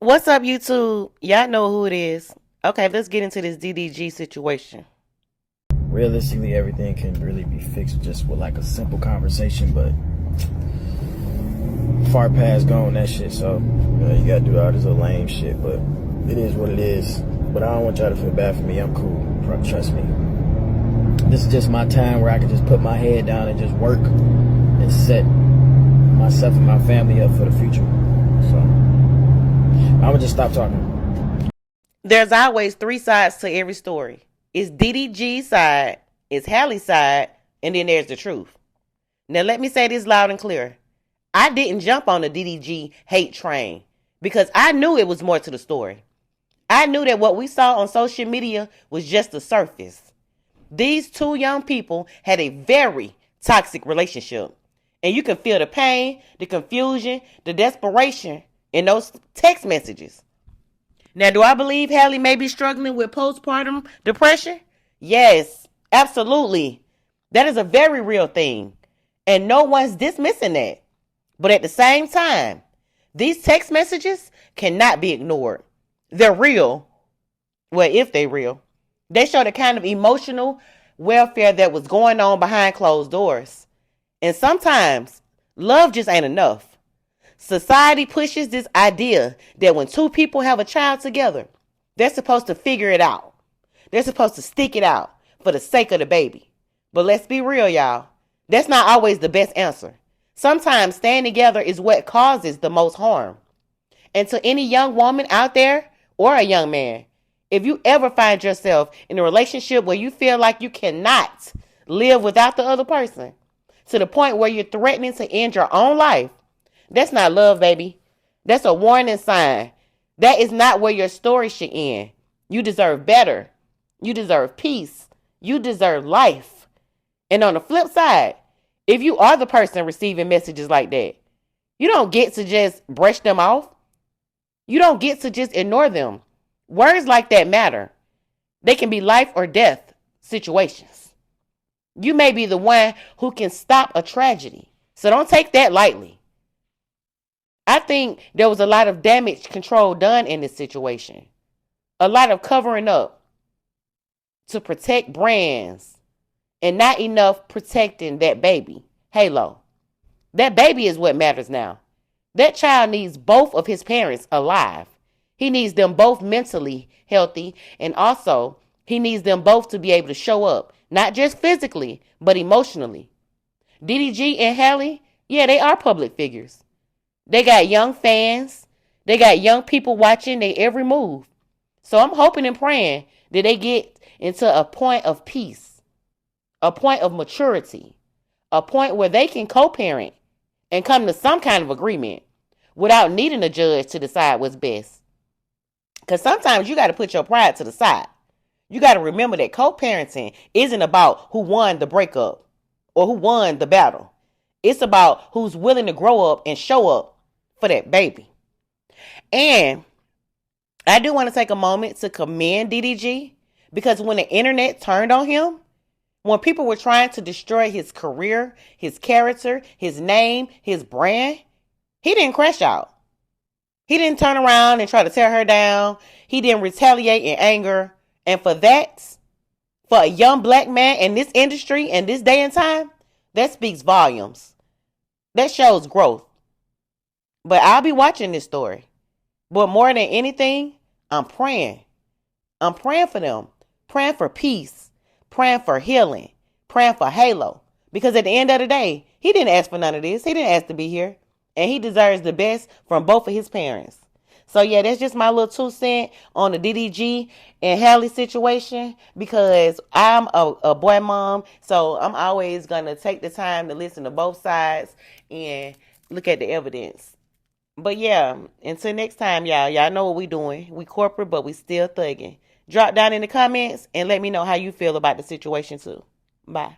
What's up, YouTube? Y'all know who it is. Okay, let's get into this DDG situation. Realistically, everything can really be fixed just with like a simple conversation, but far past gone that shit. So you gotta do all this little lame shit, but it is what it is. But I don't want y'all to feel bad for me. I'm cool. Trust me. This is just my time where I can just put my head down and just work and set myself and my family up for the future. So I'm gonna just stop talking. There's always three sides to every story. It's DDG's side, it's Halle's side, and then there's the truth. Now let me say this loud and clear. I didn't jump on the DDG hate train because I knew it was more to the story. I knew that what we saw on social media was just the surface. These two young people had a very toxic relationship. And you can feel the pain, the confusion, the desperation in those text messages. Now, do I believe Halle may be struggling with postpartum depression? Yes, absolutely. That is a very real thing. And no one's dismissing that. But at the same time, these text messages cannot be ignored. They're real. Well, if they're real. They show the kind of emotional welfare that was going on behind closed doors. And sometimes, love just ain't enough. Society pushes this idea that when two people have a child together, they're supposed to figure it out. They're supposed to stick it out for the sake of the baby. But let's be real, y'all. That's not always the best answer. Sometimes staying together is what causes the most harm. And to any young woman out there, or a young man, if you ever find yourself in a relationship where you feel like you cannot live without the other person, to the point where you're threatening to end your own life, that's not love, baby. That's a warning sign. That is not where your story should end. You deserve better. You deserve peace. You deserve life. And on the flip side, if you are the person receiving messages like that, you don't get to just brush them off. You don't get to just ignore them. Words like that matter. They can be life or death situations. You may be the one who can stop a tragedy. So don't take that lightly. I think there was a lot of damage control done in this situation. A lot of covering up to protect brands and not enough protecting that baby. Halo. That baby is what matters now. That child needs both of his parents alive. He needs them both mentally healthy, and also he needs them both to be able to show up, not just physically, but emotionally. DDG and Halle, yeah, they are public figures. They got young fans. They got young people watching their every move. So I'm hoping and praying that they get into a point of peace, a point of maturity, a point where they can co-parent and come to some kind of agreement without needing a judge to decide what's best. Because sometimes you got to put your pride to the side. You got to remember that co-parenting isn't about who won the breakup or who won the battle. It's about who's willing to grow up and show up for that baby. And I do want to take a moment to commend DDG, because when the internet turned on him, when people were trying to destroy his career, his character, his name, his brand, he didn't crash out. He didn't turn around and try to tear her down. He didn't retaliate in anger. And for that, for a young black man in this industry and this day and time, that speaks volumes. That shows growth. But I'll be watching this story. But more than anything, I'm praying. I'm praying for them. Praying for peace. Praying for healing, praying for Halo. Because at the end of the day, he didn't ask for none of this. He didn't ask to be here. And he deserves the best from both of his parents. So yeah, that's just my little 2 cents on the DDG and Halle situation. Because I'm a boy mom. So I'm always going to take the time to listen to both sides and look at the evidence. But yeah, until next time, y'all know what we doing. We corporate, but we still thugging. Drop down in the comments and let me know how you feel about the situation too. Bye.